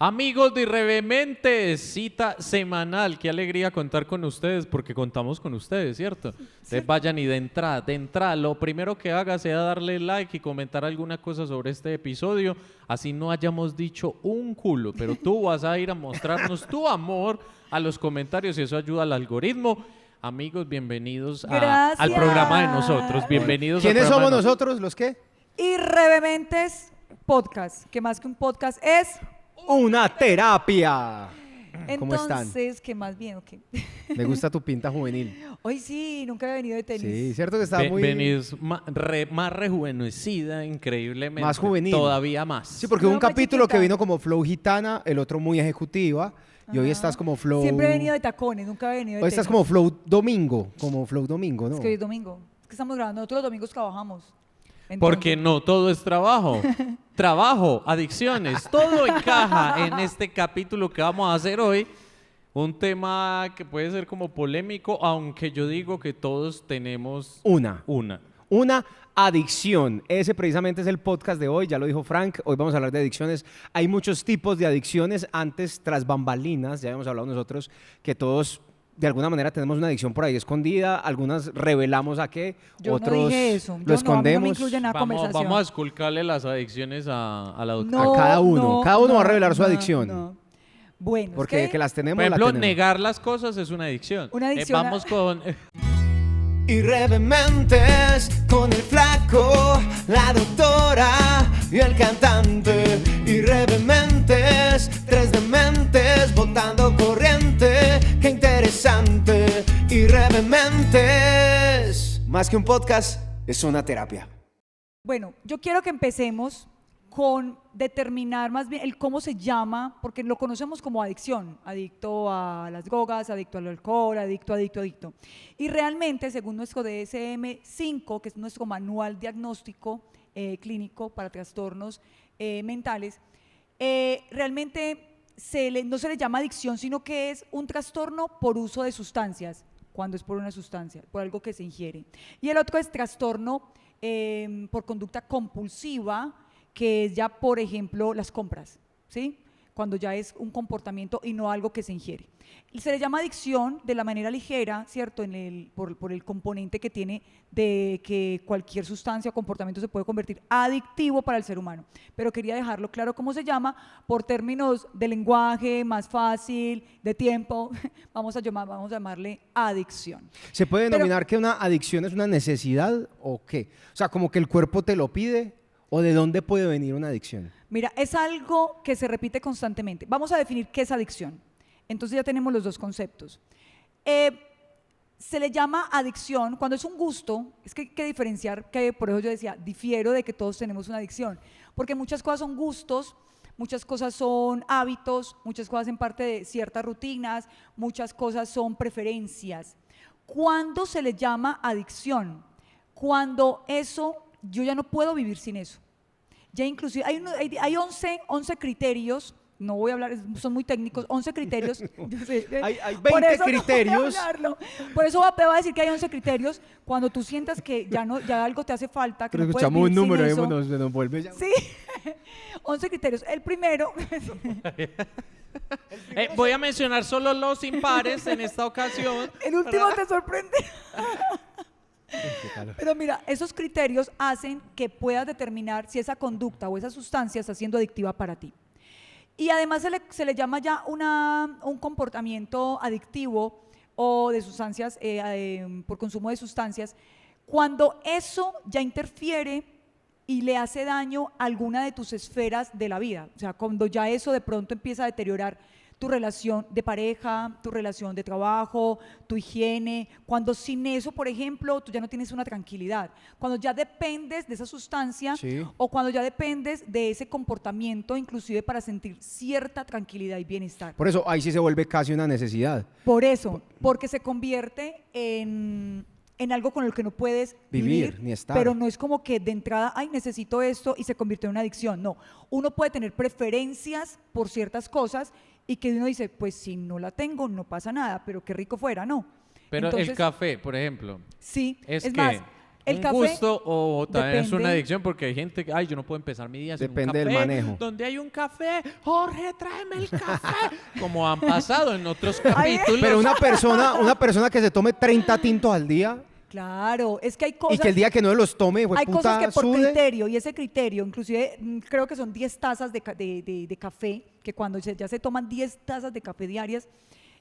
Amigos de Irrevementes, cita semanal. Qué alegría contar con ustedes porque contamos con ustedes, ¿cierto? Entonces vayan y de entrada, lo primero que haga sea darle like y comentar alguna cosa sobre este episodio. Así no hayamos dicho un culo, pero tú vas a ir a mostrarnos tu amor a los comentarios y eso ayuda al algoritmo. Amigos, bienvenidos al programa de nosotros. Bienvenidos al ¿Quiénes programa somos nosotros? ¿Los qué? Irrevementes Podcast, que más que un podcast es... Una terapia. ¿Cómo están? Entonces, ¿qué más bien? Okay. Me gusta tu pinta juvenil. Hoy sí, nunca he venido de tenis. Sí, cierto que está muy... Venís más rejuvenecida, increíblemente. Más juvenil. Todavía más. Sí, porque hubo un más capítulo chiquita. que vino como flow gitana, el otro muy ejecutiva, y hoy estás como flow... Siempre he venido de tacones, nunca he venido de Hoy tenis. estás como flow domingo, ¿no? Es que hoy es domingo. Es que estamos grabando, nosotros los domingos trabajamos. Porque no todo es trabajo. Trabajo, adicciones, todo encaja en este capítulo que vamos a hacer hoy. Un tema que puede ser como polémico, aunque yo digo que todos tenemos Una una. adicción. Ese precisamente es el podcast de hoy, ya lo dijo Frank. Hoy vamos a hablar de adicciones. Hay muchos tipos de adicciones. Antes, tras bambalinas, ya habíamos hablado nosotros que todos de alguna manera tenemos una adicción por ahí escondida. Algunas revelamos a qué, Yo otros no dije eso. lo escondemos. No, a mí no me incluye en la conversación. Vamos a esculcarle las adicciones a la doctora. No, a cada uno. Cada uno va a revelar su no, adicción. no. Bueno, Porque es que las tenemos, Por ejemplo, la tenemos. negar las cosas es una adicción. Una adicción Vamos con... Irrevementes con el flaco, la doctora y el cantante. Irrevementes, tres dementes botando corriente. Qué interesante. Irrevementes. Más que un podcast, es una terapia. Bueno, yo quiero que empecemos con determinar más bien el cómo se llama, porque lo conocemos como adicción, adicto a las drogas, adicto al alcohol, adicto. Y realmente, según nuestro DSM-5, que es nuestro manual diagnóstico clínico para trastornos mentales, realmente no se le llama adicción, sino que es un trastorno por uso de sustancias, cuando es por una sustancia, por algo que se ingiere. Y el otro es trastorno por conducta compulsiva, que es ya, por ejemplo, las compras, ¿sí? Cuando ya es un comportamiento y no algo que se ingiere. Y se le llama adicción de la manera ligera, ¿cierto? Por el componente que tiene de que cualquier sustancia o comportamiento se puede convertir adictivo para el ser humano. Pero quería dejarlo claro cómo se llama, por términos de lenguaje, más fácil, de tiempo, vamos a llamarle adicción. ¿Se puede denominar que una adicción es una necesidad o qué? O sea, como que el cuerpo te lo pide, ¿o de dónde puede venir una adicción? Mira, es algo que se repite constantemente. Vamos a definir qué es adicción. Entonces ya tenemos los dos conceptos. Se le llama adicción cuando es un gusto. Es que hay que diferenciar, que por eso yo decía, difiero de que todos tenemos una adicción. Porque muchas cosas son gustos, muchas cosas son hábitos, muchas cosas hacen parte de ciertas rutinas, muchas cosas son preferencias. ¿Cuándo se le llama adicción? Cuando eso, yo ya no puedo vivir sin eso. Ya inclusive hay 11 criterios, no voy a hablar, son muy técnicos, 11 criterios. Hay 20 criterios. Por eso te voy a decir que hay 11 criterios. Cuando tú sientas que ya algo te hace falta, que Pero no puedes escuchamos vivir un número sin y eso. nos vuelve ya. Sí, 11 criterios. El primero, voy a mencionar solo los impares en esta ocasión. el último te sorprende. Pero mira, esos criterios hacen que puedas determinar si esa conducta o esa sustancia está siendo adictiva para ti. Y además se le llama ya un comportamiento adictivo o de sustancias, por consumo de sustancias, cuando eso ya interfiere y le hace daño a alguna de tus esferas de la vida. O sea, cuando ya eso de pronto empieza a deteriorar tu relación de pareja, tu relación de trabajo, tu higiene, cuando sin eso, por ejemplo, tú ya no tienes una tranquilidad, cuando ya dependes de esa sustancia, Sí. o cuando ya dependes de ese comportamiento, inclusive para sentir cierta tranquilidad y bienestar. Por eso ahí sí se vuelve casi una necesidad. Por eso, porque se convierte en algo con el que no puedes Vivir, vivir, ni estar. pero no es como que de entrada, ay, necesito esto y se convierte en una adicción. No, uno puede tener preferencias por ciertas cosas y que uno dice, pues si no la tengo, no pasa nada, pero qué rico fuera, ¿no? Pero Entonces, el café, por ejemplo. sí, ¿Es es qué? más, El un café gusto o también es una depende. adicción porque hay gente que, ay, yo no puedo empezar mi día sin un Depende del café. manejo. Donde hay un café, Jorge, tráeme el café. Como han pasado en otros capítulos. Pero una persona que se tome 30 tintos al día Claro, es que hay y cosas. que el día que no los tome, Hay cosas que por sude. criterio, y ese criterio, inclusive creo que son 10 tazas de café, que cuando ya se toman 10 tazas de café diarias,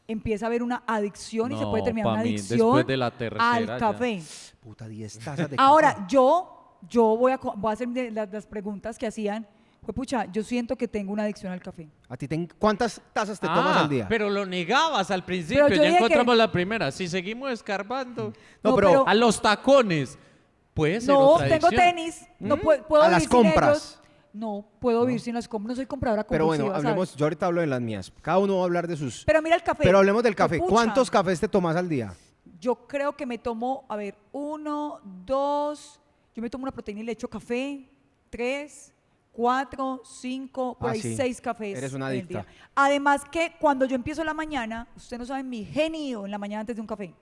empieza a haber una adicción y se puede No, terminar pa' una mí, adicción después de la tercera al ya. café. Puta, 10 tazas de Ahora, café. yo voy a hacer las preguntas que hacían. Pues pucha, yo siento que tengo una adicción al café. ¿Cuántas tazas te tomas al día? Pero lo negabas al principio, Pero yo ya dije encontramos que- la primera. Si seguimos escarbando, No, pero a los tacones, puede ser No, otra tengo adicción. tenis, no puedo A vivir las sin compras. ellos. No, puedo vivir sin las compras, no soy compradora Pero compulsiva, bueno, ¿sabes? hablemos, yo ahorita hablo de las mías. Cada uno va a hablar de sus... Pero mira el café. Pero hablemos del café. Pucha, ¿Cuántos cafés te tomas al día? Yo creo que me tomo, a ver, 1, 2, yo me tomo una proteína y le echo café, 3, 4, 5, por Ah, ahí sí. 6 cafés. Eres una en el adicta. día. Además que cuando yo empiezo la mañana, usted no sabe mi genio en la mañana antes de un café.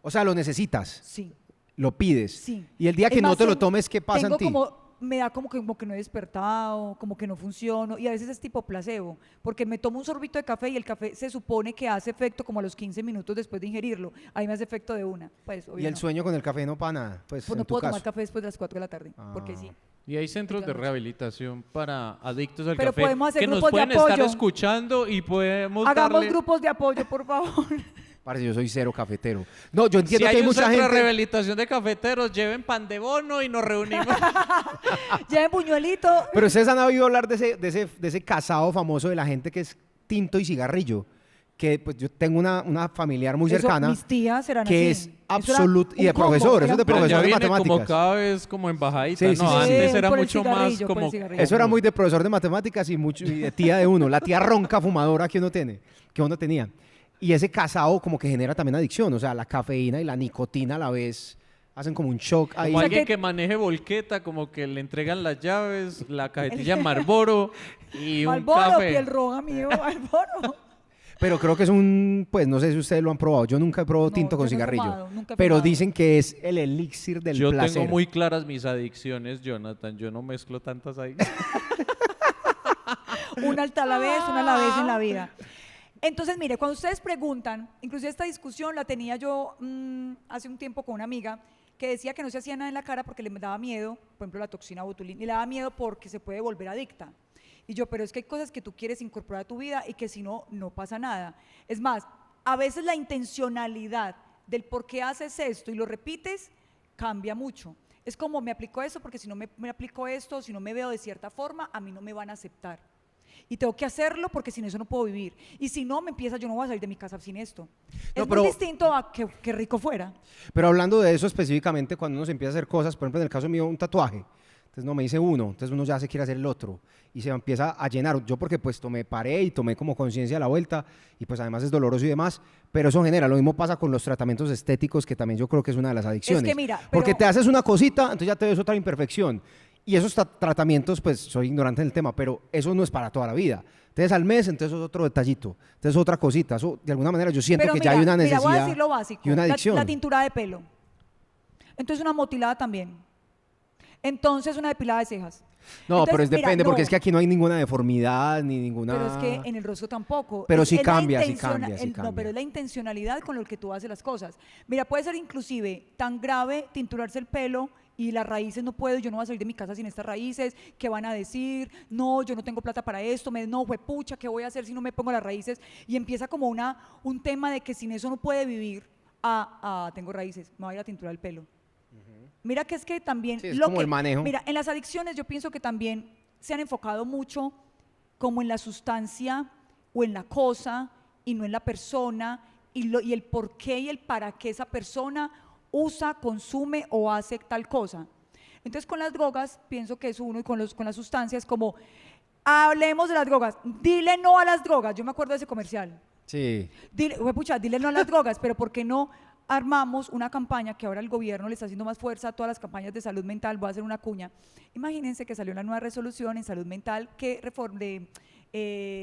O sea, lo necesitas, Sí, lo pides. sí. Y el día que Es no más, te lo tomes, ¿qué pasa tengo en ti? me da como que no he despertado, como que no funciono, y a veces es tipo placebo, porque me tomo un sorbito de café y el café se supone que hace efecto como a los 15 minutos después de ingerirlo. Ahí me hace efecto de una. Pues, obvio Y el no. sueño con el café no para nada. Pues, Pues en no tu puedo caso. tomar café después de las 4 de la tarde, porque Ah. sí. Y hay centros de Claro. rehabilitación para adictos al Pero café podemos hacer que nos grupos de pueden estar apoyo. escuchando y podemos Hagamos darle... grupos de apoyo, por favor. Parce, yo soy cero cafetero. No, yo Si entiendo hay que hay un mucha centro de gente... rehabilitación de cafeteros, lleven pan de bono y nos reunimos. Lleven puñuelito. Pero ustedes han oído hablar de ese casado famoso de la gente que es tinto y cigarrillo. Que pues yo tengo una familiar muy Eso, cercana mis tías eran que así. es Eso era absoluto... Y un de combo, profesor, era eso es de un combo. Pero ya profesor de viene como matemáticas. cada vez como en bajadita. Sí, sí, no, sí. antes Sí, era por el mucho más cigarrillo, por el como... cigarrillo. Eso era muy de profesor de matemáticas y de tía de uno, la tía ronca fumadora que uno tenía. Y ese casado como que genera también adicción, o sea, la cafeína y la nicotina a la vez hacen como un shock ahí. Como sea alguien que- que maneje volqueta, como que le entregan las llaves, la cajetilla Marlboro y un Marlboro, café. piel roja, mío, Marlboro. Pero creo que pues no sé si ustedes lo han probado, yo nunca he probado No, tinto con yo no he cigarrillo, fumado, nunca he pero fumado. dicen que es el elixir del Yo placer. tengo muy claras mis adicciones, Jonathan. Yo no mezclo tantas ahí. Una a la vez, una a la vez en la vida. Entonces, mire, cuando ustedes preguntan, inclusive esta discusión la tenía yo hace un tiempo con una amiga que decía que no se hacía nada en la cara porque le daba miedo, por ejemplo, la toxina botulina, y le daba miedo porque se puede volver adicta. Y yo, pero es que hay cosas que tú quieres incorporar a tu vida y que si no, no pasa nada. Es más, a veces la intencionalidad del por qué haces esto y lo repites cambia mucho. Es como me aplico esto porque si no me aplico esto, si no me veo de cierta forma, a mí no me van a aceptar. Y tengo que hacerlo porque sin eso no puedo vivir. Y si no, yo no voy a salir de mi casa sin esto. No, Es pero- muy distinto a que rico fuera. Pero hablando de eso específicamente, cuando uno se empieza a hacer cosas, por ejemplo, en el caso mío, un tatuaje. Entonces no me hice uno, entonces uno ya se quiere hacer el otro y se empieza a llenar. Yo porque pues paré y tomé como conciencia a la vuelta y pues además es doloroso y demás, pero eso genera. Lo mismo pasa con los tratamientos estéticos, que también yo creo que es una de las adicciones. Es que mira, porque pero- te haces una cosita, entonces ya te ves otra imperfección. Y esos tratamientos, pues soy ignorante del tema, pero eso no es para toda la vida. Entonces al mes, entonces es otro detallito, entonces otra cosita. Eso, de alguna manera yo siento Pero que mira, ya hay una mira, necesidad voy a decir lo básico. y una adicción. La tintura de pelo. Entonces una motilada también. Entonces una depilada de cejas. No, Entonces, pero es mira, depende, porque no. es que aquí no hay ninguna deformidad ni ninguna... Pero es que en el rostro tampoco. Pero Es- sí es la cambia, sí intenciona- cambia, sí No, cambia. pero es la intencionalidad con lo que tú haces las cosas. Mira, puede ser inclusive tan grave tinturarse el pelo y las raíces no puedo, yo no voy a salir de mi casa sin estas raíces, ¿qué van a decir? No, yo no tengo plata para esto, no, juepucha, ¿qué voy a hacer si no me pongo las raíces? Y empieza como un tema de que sin eso no puede vivir. Tengo raíces, me voy a ir a tinturar el pelo. Mira que es que también... Sí, es como el manejo. Mira, en las adicciones yo pienso que también se han enfocado mucho como en la sustancia o en la cosa y no en la persona y el por qué y el para qué esa persona usa, consume o hace tal cosa. Entonces con las drogas pienso que es uno y con las sustancias como hablemos de las drogas, dile no a las drogas, yo me acuerdo de ese comercial. Sí. Dile no a las drogas, pero ¿por qué no armamos una campaña que ahora el gobierno le está haciendo más fuerza a todas las campañas de salud mental? Voy a hacer una cuña. Imagínense que salió la nueva resolución en salud mental que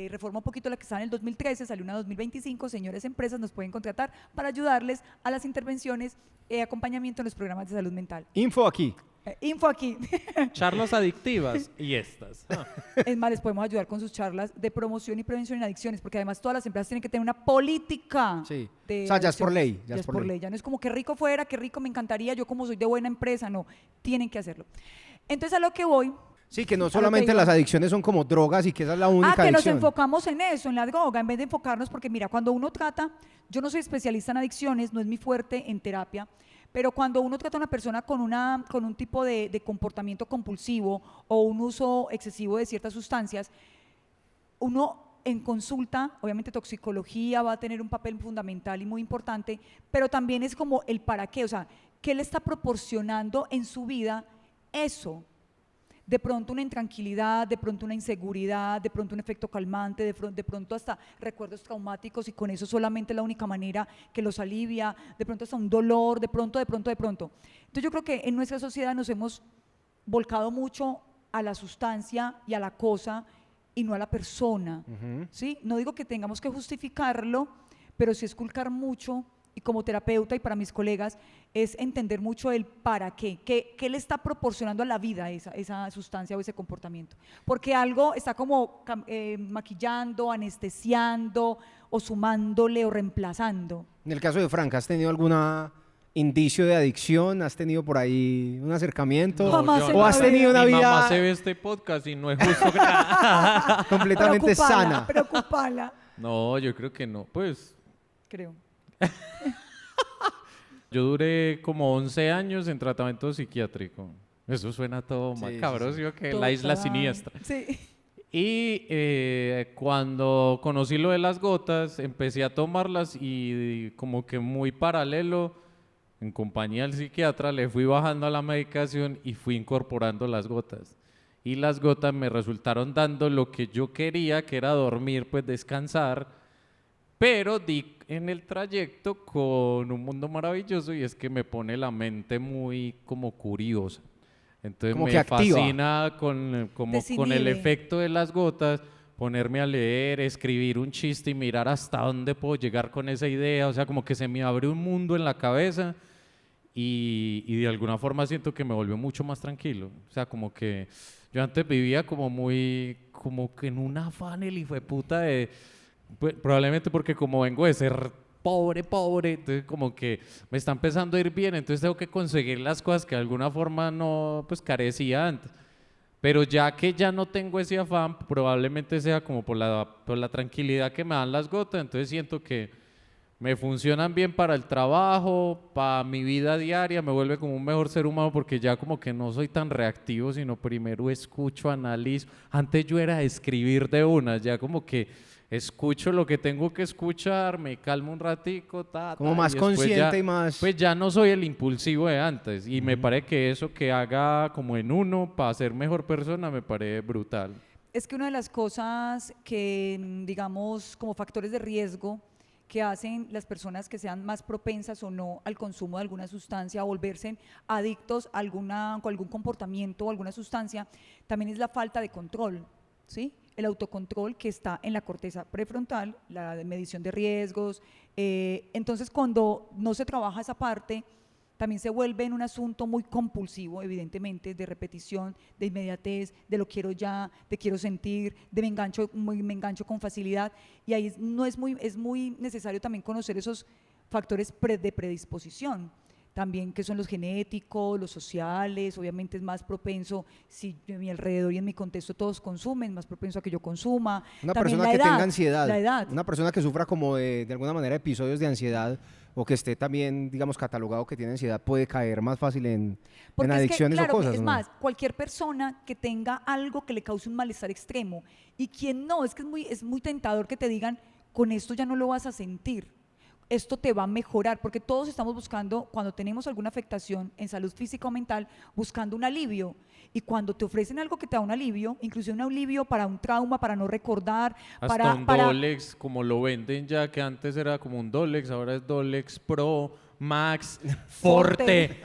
reforma un poquito la que estaba en el 2013, salió una 2025, señores empresas nos pueden contratar para ayudarles a las intervenciones, acompañamiento en los programas de salud mental. Info aquí. Info aquí. Charlas adictivas y estas. Es más, les podemos ayudar con sus charlas de promoción y prevención en adicciones, porque además todas las empresas tienen que tener una política. Sí. De O sea, ya es por adicciones. ley, Ya es por ley. Ya no es como que rico fuera, que rico me encantaría, yo como soy de buena empresa, no, tienen que hacerlo. Entonces a lo que voy. Sí, que no A lo que solamente iba. las adicciones son como drogas y que esa es la única Que nos adicción. enfocamos en eso, en la droga, en vez de enfocarnos, porque mira, cuando uno trata, yo no soy especialista en adicciones, no es mi fuerte en terapia, pero cuando uno trata a una persona con un tipo de comportamiento compulsivo o un uso excesivo de ciertas sustancias, uno en consulta, obviamente toxicología va a tener un papel fundamental y muy importante, pero también es como el para qué, o sea, ¿qué le está proporcionando en su vida eso? De pronto una intranquilidad, de pronto una inseguridad, de pronto un efecto calmante, de pronto hasta recuerdos traumáticos y con eso solamente la única manera que los alivia, de pronto hasta un dolor, de pronto. Entonces yo creo que en nuestra sociedad nos hemos volcado mucho a la sustancia y a la cosa y no a la persona, ¿sí? No digo que tengamos que justificarlo, pero sí esculcar mucho. Y como terapeuta y para mis colegas es entender mucho el para qué le está proporcionando a la vida esa sustancia o ese comportamiento. Porque algo está como maquillando, anestesiando o sumándole o reemplazando. En el caso de Frank, ¿has tenido algún indicio de adicción? ¿Has tenido por ahí un acercamiento? Jamás en ¿O has la vida. tenido una Mi mamá vida se ve este podcast y no es justo que... completamente sana? Preocupala, No, yo creo que no. Pues creo. yo duré como 11 años en tratamiento psiquiátrico. Eso suena todo Sí, macabro, sí, ¿sí o qué? La isla Total. siniestra. Sí. Y cuando conocí lo de las gotas, empecé a tomarlas y como que muy paralelo, en compañía del psiquiatra, le fui bajando a la medicación y fui incorporando las gotas. Y las gotas me resultaron dando lo que yo quería, que era dormir, pues descansar, pero di en el trayecto con un mundo maravilloso y es que me pone la mente muy como curiosa. Entonces Como me que activa. fascina con el Desinhibe. efecto de las gotas, ponerme a leer, escribir un chiste y mirar hasta dónde puedo llegar con esa idea. O sea, como que se me abre un mundo en la cabeza y de alguna forma siento que me volvió mucho más tranquilo. O sea, como que yo antes vivía como que en un afán el hijueputa de... Pues, probablemente porque como vengo de ser pobre, entonces como que me está empezando a ir bien, entonces tengo que conseguir las cosas que de alguna forma no, pues carecía antes. Pero ya que ya no tengo ese afán, probablemente sea como por la tranquilidad que me dan las gotas, entonces siento que me funcionan bien para el trabajo, para mi vida diaria, me vuelve como un mejor ser humano porque ya como que no soy tan reactivo, sino primero escucho, analizo. Antes yo era de escribir de una, ya como que escucho lo que tengo que escuchar, me calmo un ratico, Como más y después consciente ya, y más... Pues ya no soy el impulsivo de antes y me parece que eso que haga como en uno para ser mejor persona me parece brutal. Es que una de las cosas que, digamos, como factores de riesgo que hacen las personas que sean más propensas o no al consumo de alguna sustancia, a volverse adictos a algún comportamiento o alguna sustancia, también es la falta de control, ¿sí? El autocontrol que está en la corteza prefrontal, la de medición de riesgos. Entonces, cuando no se trabaja esa parte, también se vuelve en un asunto muy compulsivo, evidentemente, de repetición, de inmediatez, de lo quiero ya, de quiero sentir, de me engancho con facilidad. Y ahí es muy necesario también conocer esos factores de predisposición. También que son los genéticos, los sociales, obviamente es más propenso, si a mi alrededor y en mi contexto todos consumen, más propenso a que yo consuma. Una También persona la que edad, tenga ansiedad, la edad. una persona que sufra como de alguna manera episodios de ansiedad o que esté también, digamos, catalogado que tiene ansiedad, puede caer más fácil en Porque es que, adicciones claro, o cosas. es ¿no? más, cualquier persona que tenga algo que le cause un malestar extremo y quien no, es que es muy tentador que te digan, con esto ya no lo vas a sentir, esto te va a mejorar, porque todos estamos buscando, cuando tenemos alguna afectación en salud física o mental, buscando un alivio. Y cuando te ofrecen algo que te da un alivio, inclusive un alivio para un trauma, para no recordar, Hasta un Dolex, como lo venden ya, que antes era como un Dolex, ahora es Dolex Pro, Max, Forte,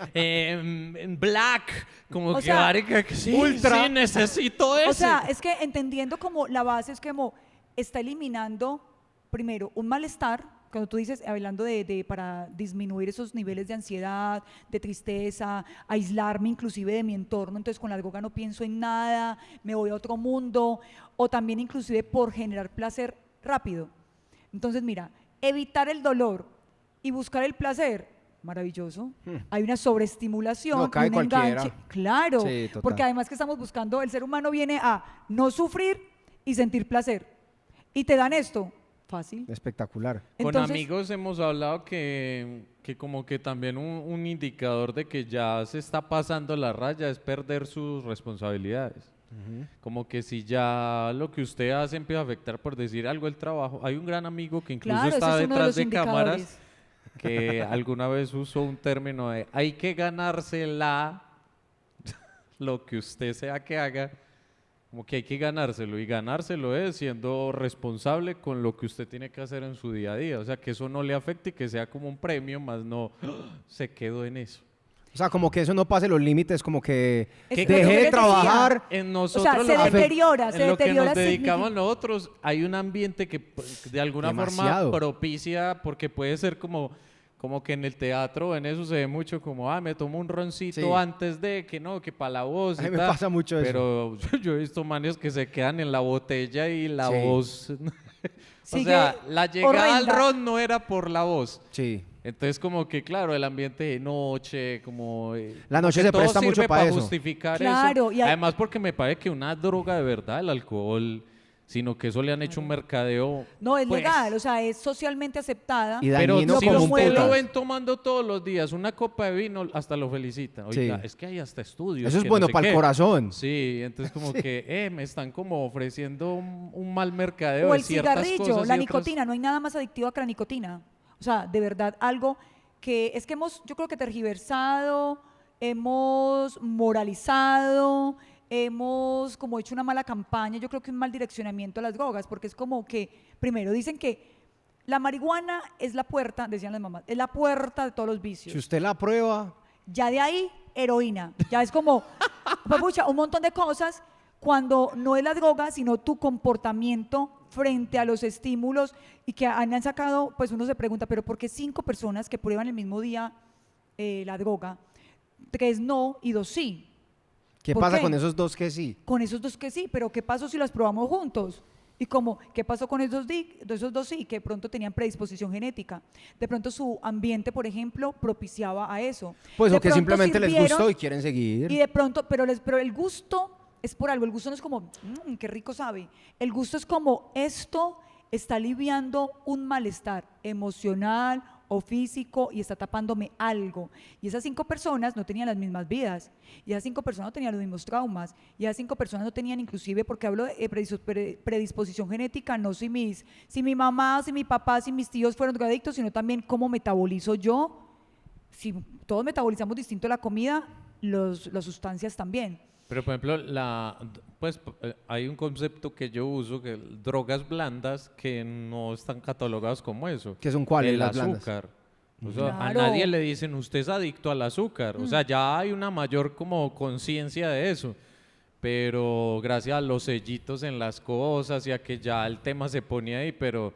Black, como O que sea, marica, que sí, Ultra. sí, necesito ese. O sea, es que entendiendo como la base es como está eliminando primero un malestar, cuando tú dices, hablando para disminuir esos niveles de ansiedad, de tristeza, aislarme inclusive de mi entorno, entonces con la droga no pienso en nada, me voy a otro mundo, o también inclusive por generar placer rápido. Entonces mira, evitar el dolor y buscar el placer, maravilloso. Hay una sobreestimulación, No cae un cualquiera. enganche, claro, Sí, total. porque además que estamos buscando, el ser humano viene a no sufrir y sentir placer. Y te dan esto, fácil. Espectacular. Con Entonces, amigos hemos hablado que como que también un indicador de que ya se está pasando la raya es perder sus responsabilidades. Como que si ya lo que usted hace empieza a afectar, por decir algo, el trabajo. Hay un gran amigo que incluso claro, ese está es uno de detrás los de cámaras indicadores. que alguna vez usó un término de hay que ganársela lo que usted sea que haga, como que hay que ganárselo, y ganárselo es siendo responsable con lo que usted tiene que hacer en su día a día, o sea, que eso no le afecte y que sea como un premio, más no se quedó en eso. O sea, como que eso no pase los límites, como que Es lo que deje yo de les decía. trabajar. En O nosotros sea, se lo que- deteriora, en lo que nos dedicamos significa- nosotros, hay un ambiente que de alguna Demasiado. forma propicia, porque puede ser como que en el teatro, en eso se ve mucho como, me tomo un roncito Sí. antes de que no, que para la voz. A y mí me tal. pasa mucho eso. Pero yo he visto manes que se quedan en la botella y la Sí. voz. O Sigue sea, la llegada al horrenda. ron no era por la voz. Sí. Entonces, como que, claro, el ambiente de noche, La noche que se todo presta mucho sirve para eso. justificar Claro, eso. y hay- Además, porque me parece que una droga de verdad, el alcohol, sino que eso le han hecho un mercadeo. No, es pues, legal, o sea, es socialmente aceptada. Y Pero dañino si como un usted lo putas. ven tomando todos los días una copa de vino, hasta lo felicitan. Oiga, Sí. es que hay hasta estudios. Eso es que bueno no sé para el qué. corazón. Sí, entonces como que me están como ofreciendo un mal mercadeo O de el ciertas cigarrillo, cosas y la otras- nicotina, no hay nada más adictivo que la nicotina. O sea, de verdad, algo que es que yo creo que tergiversado, hemos moralizado, hemos como hecho una mala campaña, yo creo que un mal direccionamiento a las drogas, porque es como que, primero, dicen que la marihuana es la puerta, decían las mamás, es la puerta de todos los vicios. Si usted la prueba, Ya de ahí, heroína. Ya es como, pues, pucha, un montón de cosas cuando no es la droga, sino tu comportamiento frente a los estímulos y que han sacado, pues uno se pregunta, pero ¿por qué 5 personas que prueban el mismo día la droga, 3 no y 2 sí? ¿qué ¿Por pasa qué? con esos dos que sí? Con esos 2 que sí, pero ¿qué pasó si las probamos juntos? Y como, ¿qué pasó con esos 2 sí? Que de pronto tenían predisposición genética. De pronto su ambiente, por ejemplo, propiciaba a eso. Pues De o que pronto simplemente les sirvieron gustó y quieren seguir. y de pronto, pero el gusto es por algo, el gusto no es como, qué rico sabe. El gusto es como, esto está aliviando un malestar emocional o físico y está tapándome algo. Y esas 5 personas no tenían las mismas vidas, y esas 5 personas no tenían los mismos traumas, y esas 5 personas no tenían inclusive, porque hablo de predisposición genética, no si mi mamá, si mi papá, si mis tíos fueron drogadictos, sino también cómo metabolizo yo. Si todos metabolizamos distinto la comida, las sustancias también. Pero por ejemplo, hay un concepto que yo uso, que drogas blandas que no están catalogadas como eso. ¿Qué son cuáles El las blandas? azúcar. O sea, a Claro. nadie le dicen usted es adicto al azúcar. O sea, ya hay una mayor como conciencia de eso. Pero gracias a los sellitos en las cosas y a que ya el tema se pone ahí, pero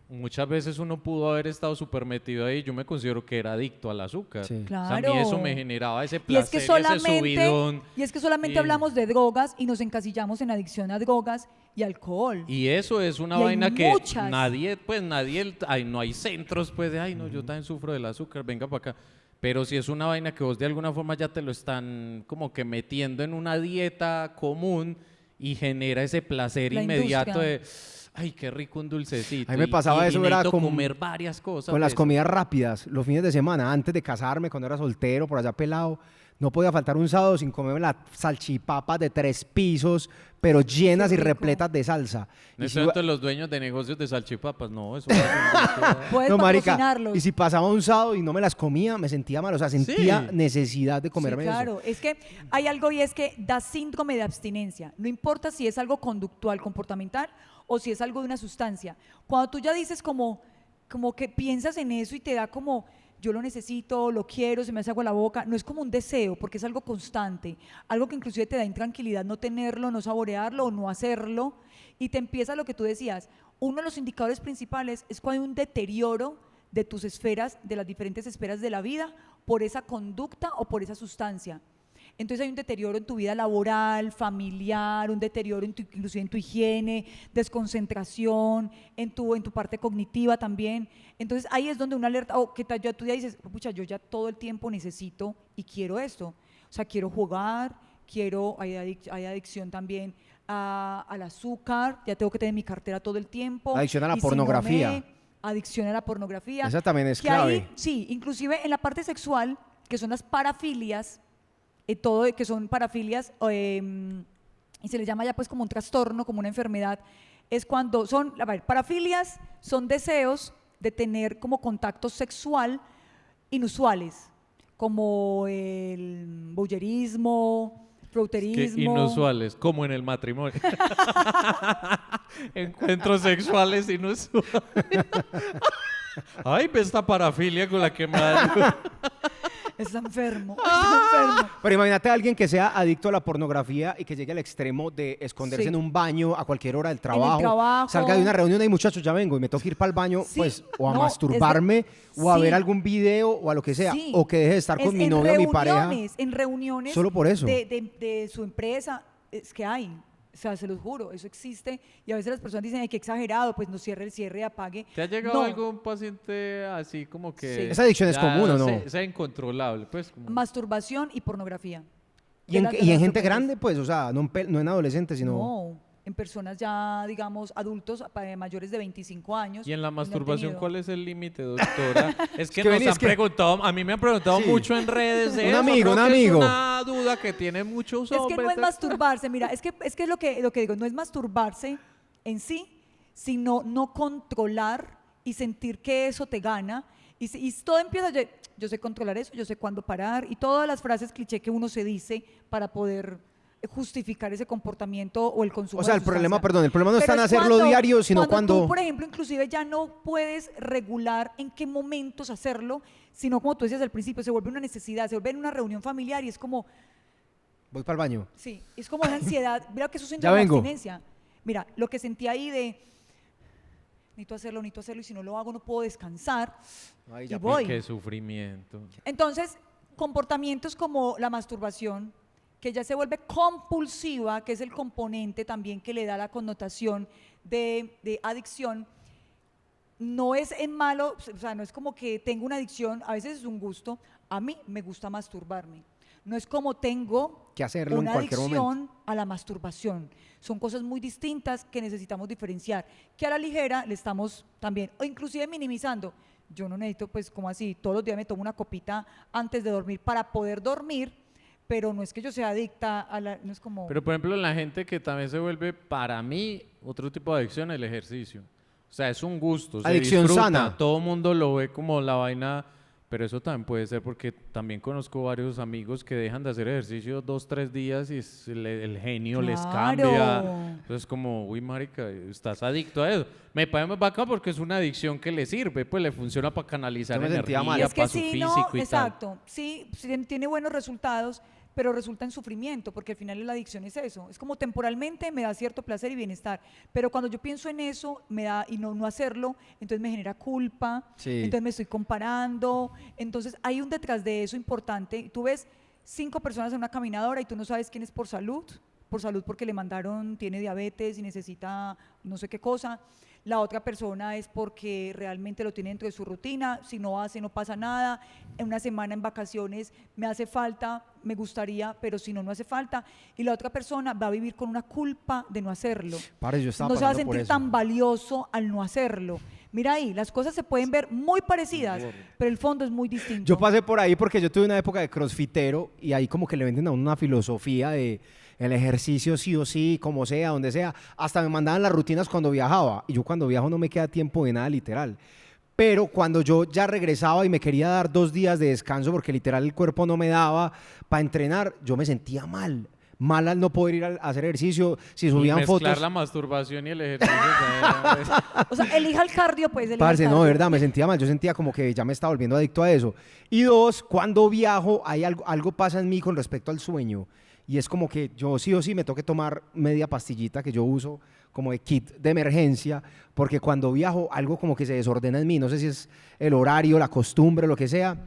muchas veces uno pudo haber estado súper metido ahí. Yo me considero que era adicto al azúcar. Sí. O sea, a Claro. mí eso me generaba ese Y placer es que ese solamente, subidón. solamente Y- hablamos de drogas y nos encasillamos en adicción a drogas y alcohol. Y eso es una Y hay vaina que muchas. nadie, no hay centros, pues, de, ay, no, yo también sufro del azúcar, venga para acá. Pero si es una vaina que vos de alguna forma ya te lo están como que metiendo en una dieta común y genera ese placer La inmediato industria. de, ay, qué rico un dulcecito. A mí me pasaba eso, era necesito como comer varias cosas. Con de las eso. comidas rápidas, los fines de semana, antes de casarme, cuando era soltero, por allá pelado, no podía faltar un sábado sin comerme las salchipapas de 3 pisos, pero llenas y rico. repletas de salsa. No Y es si tanto los dueños de negocios de salchipapas, no, eso no es un- Puedes no, marica, patrocinarlos. y si pasaba un sábado y no me las comía, me sentía mal, o sea, sentía Sí. necesidad de Sí, comerme claro, es que hay algo y es que da síndrome de abstinencia. No importa si es algo conductual, comportamental o si es algo de una sustancia. Cuando tú ya dices como que piensas en eso y te da como, yo lo necesito, lo quiero, se me hace agua la boca. No es como un deseo, porque es algo constante, algo que inclusive te da intranquilidad no tenerlo, no saborearlo o no hacerlo, y te empieza lo que tú decías. Uno de los indicadores principales es cuando hay un deterioro de tus esferas, de las diferentes esferas de la vida, por esa conducta o por esa sustancia. Entonces hay un deterioro en tu vida laboral, familiar, un deterioro inclusive en tu higiene, desconcentración, en tu parte cognitiva también. Entonces ahí es donde una alerta, o que ya tú ya dices, pucha, yo ya todo el tiempo necesito y quiero esto. O sea, quiero jugar, hay adicción también al azúcar, ya tengo que tener mi cartera todo el tiempo. Adicción a la y pornografía. Adicción a la pornografía. Esa también es que clave. ahí, sí, inclusive en la parte sexual, que son las parafilias, que son parafilias, y se les llama ya pues como un trastorno, como una enfermedad, es cuando son, a ver, parafilias son deseos de tener como contacto sexual inusuales, como el voyeurismo, froterismo. Que inusuales, como en el matrimonio. Encuentros sexuales inusuales. Ay, ve esta parafilia con la que me da. Está enfermo, está enfermo. Pero imagínate a alguien que sea adicto a la pornografía y que llegue al extremo de esconderse Sí. en un baño a cualquier hora del el trabajo, trabajo. salga de una reunión y muchachos, ya vengo y me tengo que ir para el baño, Sí, pues, o a no, masturbarme, o a sí. ver algún video, o a lo que sea, Sí. o que deje de estar con Es mi en novia o mi pareja. En reuniones Solo por eso. de su empresa, es que hay. O sea, se los juro, eso existe. Y a veces las personas dicen, ay, qué exagerado, pues no cierre, apague. ¿Te ha llegado No. algún paciente así como que... Sí. Esa adicción es ya común, ¿o no? Sea incontrolable, pues. Como... Masturbación y pornografía. Y en, De las y en gente frecuentes. grande, pues, o sea, no en adolescentes, sino... No, en personas ya, digamos, adultos, mayores de 25 años. Y en la pues, lo han masturbación, tenido. ¿cuál es el límite, doctora? Es que que nos vení, han es que- preguntado, a mí me han preguntado Sí. mucho en redes de Un eso, amigo, creo un que amigo. Es una duda que tiene muchos Es hombres. que no es masturbarse, mira, es que lo que digo, no es masturbarse en sí, sino no controlar y sentir que eso te gana. Y todo empieza, yo sé controlar eso, yo sé cuándo parar, y todas las frases cliché que uno se dice para poder justificar ese comportamiento o el consumo O sea, de el problema, sustancia. perdón, el problema no está en Pero es hacerlo diario, sino cuando tú, por ejemplo, inclusive ya no puedes regular en qué momentos hacerlo, sino como tú decías al principio, se vuelve una necesidad, se vuelve en una reunión familiar y es como, voy para el baño. sí, es como una ansiedad. Mira que eso se Ya llama vengo. abstinencia. Mira, lo que sentí ahí de necesito hacerlo y si no lo hago no puedo descansar. Ay, Y ya, voy. Qué sufrimiento. Entonces, comportamientos como la masturbación, que ya se vuelve compulsiva, que es el componente también que le da la connotación de adicción, no es en malo, o sea, no es como que tengo una adicción, a veces es un gusto, a mí me gusta masturbarme. No es como tengo Que hacerlo en una cualquier adicción a la masturbación. Son cosas muy distintas que necesitamos diferenciar, que a la ligera le estamos también, o inclusive minimizando. Yo no necesito, pues, como así, todos los días me tomo una copita antes de dormir para poder dormir, pero no es que yo sea adicta a la, no es como... Pero, por ejemplo, la gente que también se vuelve, para mí, otro tipo de adicción, el ejercicio. O sea, es un gusto, se Adicción disfruta, sana. todo el mundo lo ve como la vaina, pero eso también puede ser porque también conozco varios amigos que dejan de hacer ejercicio 2-3 días y el genio les Claro. cambia. Entonces, como, uy, marica, estás adicto a eso. Me parece más bacán porque es una adicción que le sirve, pues le funciona para canalizar Yo me sentía energía, mal. es que para su sí, físico no, y tal. exacto, sí, tiene buenos resultados, pero resulta en sufrimiento, porque al final la adicción es eso, es como temporalmente me da cierto placer y bienestar, pero cuando yo pienso en eso me da y no hacerlo, entonces me genera culpa, Sí. entonces me estoy comparando, entonces hay un detrás de eso importante. Tú ves 5 personas en una caminadora y tú no sabes quién es por salud porque le mandaron, tiene diabetes y necesita no sé qué cosa. La otra persona es porque realmente lo tiene dentro de su rutina, si no hace no pasa nada, en una semana en vacaciones me hace falta, me gustaría, pero si no, no hace falta. Y la otra persona va a vivir con una culpa de no hacerlo. Parce, yo estaba No se va a pasando por sentir eso. tan valioso al no hacerlo. Mira ahí, las cosas se pueden ver muy parecidas, pero el fondo es muy distinto. Yo pasé por ahí porque yo tuve una época de crossfitero y ahí como que le venden a uno una filosofía de el ejercicio sí o sí, como sea, donde sea. Hasta me mandaban las rutinas cuando viajaba. Y yo cuando viajo no me queda tiempo de nada, literal. Pero cuando yo ya regresaba y me quería dar 2 días de descanso porque literal el cuerpo no me daba para entrenar, yo me sentía mal. mal al no poder ir a hacer ejercicio, si Y subían mezclar fotos. la masturbación y el ejercicio. pues. O sea, elija el cardio, pues. elija Parce, el no, de cardio. verdad, me sentía mal. Yo sentía como que ya me estaba volviendo adicto a eso. Y dos, cuando viajo, hay algo pasa en mí con respecto al sueño. Y es como que yo sí o sí me tengo que tomar media pastillita que yo uso como de kit de emergencia, porque cuando viajo algo como que se desordena en mí. No sé si es el horario, la costumbre, lo que sea.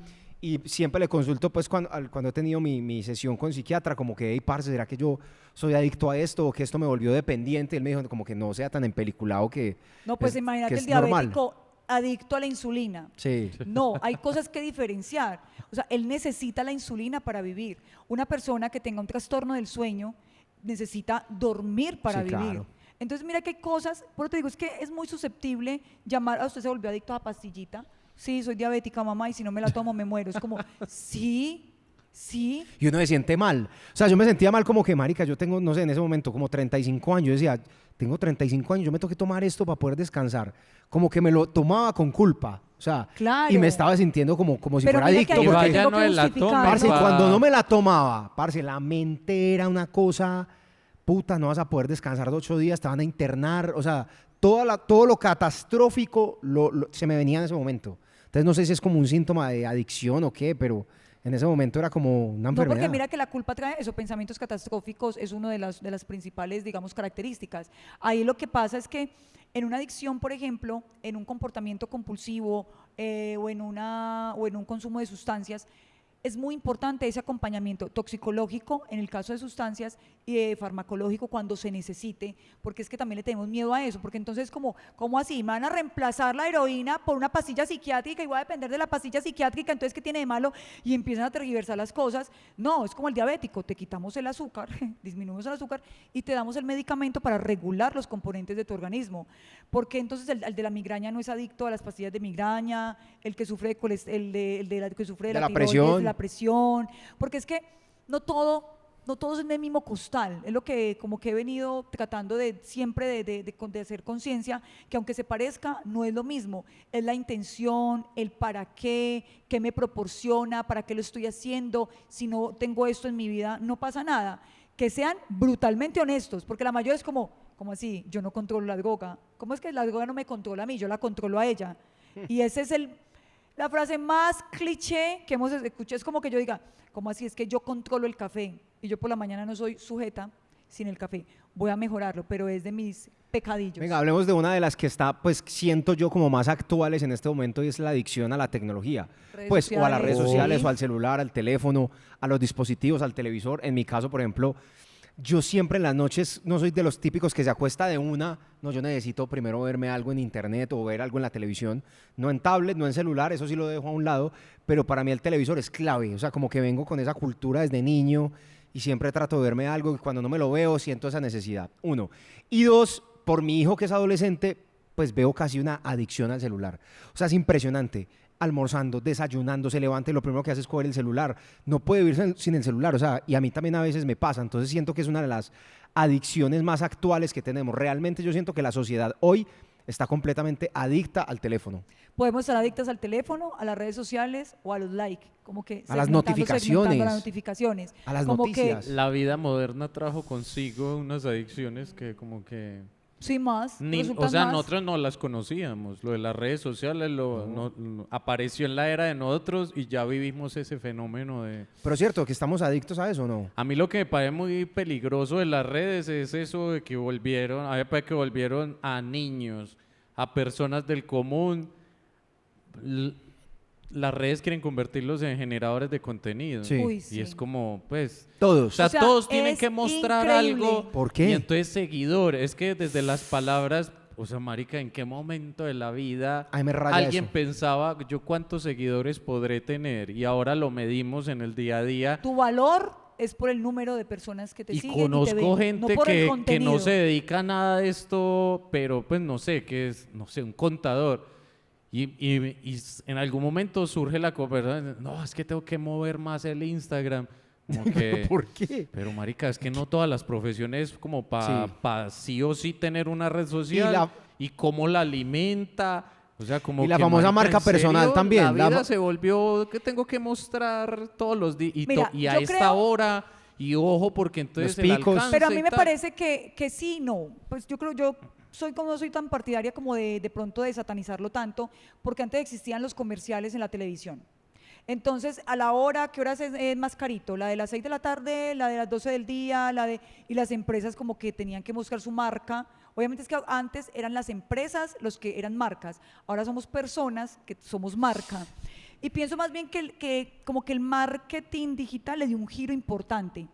Y siempre le consulto, pues, cuando he tenido mi sesión con psiquiatra, como que, hey, parce, ¿será que yo soy adicto a esto o que esto me volvió dependiente? Él me dijo, como que no sea tan empeliculado que No, pues es- imagínate que el es normal. diabético adicto a la insulina. Sí. No, hay cosas que diferenciar. O sea, él necesita la insulina para vivir. Una persona que tenga un trastorno del sueño necesita dormir para Sí, vivir. claro. Entonces, mira que hay cosas, por eso te digo, es que es muy susceptible llamar, a usted se volvió adicto a la pastillita. Sí, soy diabética, mamá, y si no me la tomo me muero. Es como, sí, sí. Y uno se siente mal. O sea, yo me sentía mal como que, marica, yo tengo, no sé, en ese momento como 35 años. Yo decía, tengo 35 años, yo me tengo que tomar esto para poder descansar. Como que me lo tomaba con culpa. O sea, Claro. y me estaba sintiendo como si Pero fuera mira que adicto. ahí Y es Porque, que vaya, tengo no que la justificar. tome, parce, pa- cuando no me la tomaba, parce, la mente era una cosa, puta, no vas a poder descansar de 8 días, te van a internar. O sea, todo lo catastrófico se me venía en ese momento. Entonces no sé si es como un síntoma de adicción o qué, pero en ese momento era como una No, enfermedad. porque mira que la culpa trae eso, pensamientos catastróficos es una de las principales, digamos, características. Ahí lo que pasa es que en una adicción, por ejemplo, en un comportamiento compulsivo o en un consumo de sustancias, es muy importante ese acompañamiento toxicológico en el caso de sustancias y farmacológico cuando se necesite, porque es que también le tenemos miedo a eso, porque entonces ¿cómo así? ¿Me van a reemplazar la heroína por una pastilla psiquiátrica y voy a depender de la pastilla psiquiátrica? Entonces, ¿qué tiene de malo? Y empiezan a tergiversar las cosas. No, es como el diabético, te quitamos el azúcar, disminuimos el azúcar y te damos el medicamento para regular los componentes de tu organismo, porque entonces el de la migraña no es adicto a las pastillas de migraña, el que sufre que sufre de De la la tiroides, presión. de la presión, porque es que no todo es en el mismo costal, es lo que como que he venido tratando de siempre de hacer conciencia, que aunque se parezca, no es lo mismo, es la intención, el para qué me proporciona, para qué lo estoy haciendo, si no tengo esto en mi vida, no pasa nada, que sean brutalmente honestos, porque la mayoría es como así, yo no controlo la droga, ¿cómo es que la droga no me controla a mí, yo la controlo a ella? Y ese es la frase más cliché que hemos escuchado. Es como que yo diga, ¿cómo así? Es que yo controlo el café y yo por la mañana no soy sujeta sin el café. Voy a mejorarlo, pero es de mis pecadillos. Venga, hablemos de una de las que está, pues siento yo como más actuales en este momento y es la adicción a la tecnología. Redes Pues o a las redes sociales. sociales Sí. o al celular, al teléfono, a los dispositivos, al televisor. En mi caso, por ejemplo, yo siempre en las noches no soy de los típicos que se acuesta de una. No, yo necesito primero verme algo en internet o ver algo en la televisión. No en tablet, no en celular, eso sí lo dejo a un lado. Pero para mí el televisor es clave. O sea, como que vengo con esa cultura desde niño y siempre trato de verme algo y cuando no me lo veo siento esa necesidad. Uno. Y dos, por mi hijo que es adolescente, pues veo casi una adicción al celular. O sea, es impresionante. Almorzando, desayunando, se levanta y lo primero que hace es coger el celular. No puede vivir sin el celular, o sea, y a mí también a veces me pasa. Entonces siento que es una de las adicciones más actuales que tenemos. Realmente yo siento que la sociedad hoy está completamente adicta al teléfono. Podemos estar adictas al teléfono, a las redes sociales o a los likes, como que A las segmentando notificaciones. las notificaciones. A las Como noticias. Que, La vida moderna trajo consigo unas adicciones que como que... sí, más. o resultan sea, más. nosotros no las conocíamos. Lo de las redes sociales apareció en la era de nosotros y ya vivimos ese fenómeno de... Pero es cierto que estamos adictos a eso, ¿o no? A mí lo que me parece muy peligroso de las redes es eso de que volvieron a niños, a personas del común. Las redes quieren convertirlos en generadores de contenido. Sí. Uy, Y sí. es como, pues... Todos. O sea, O sea, todos tienen es que mostrar increíble. algo. ¿Por qué? Y entonces seguidores. Es que desde las palabras, o sea, marica, ¿en qué momento de la vida Ay, me raya alguien eso. pensaba yo cuántos seguidores podré tener? Y ahora lo medimos en el día a día. Tu valor es por el número de personas que te Y siguen y te conozco ven, no gente por el que no contenido. se dedica a nada de esto, pero pues no sé, que es, no sé, un contador. Y en algún momento surge la conversación, no, es que tengo que mover más el Instagram. Como que, ¿Por qué? pero marica, es que no todas las profesiones como para sí o sí tener una red social y cómo la alimenta. O sea, como Y la que, famosa marica, marca ¿en serio? personal también, La la vida fa- se volvió que tengo que mostrar todos los días y Mira, a yo esta creo- hora y ojo porque entonces Los el picos. alcance Pero a mí y me tal. parece que sí, no. Pues yo no soy tan partidaria como de pronto de satanizarlo tanto, porque antes existían los comerciales en la televisión. Entonces, a la hora, ¿qué horas es más carito? La de las 6 de la tarde, la de las 12 del día, y las empresas como que tenían que buscar su marca. Obviamente es que antes eran las empresas los que eran marcas, ahora somos personas que somos marca. Y pienso más bien que como que el marketing digital le dio un giro importante.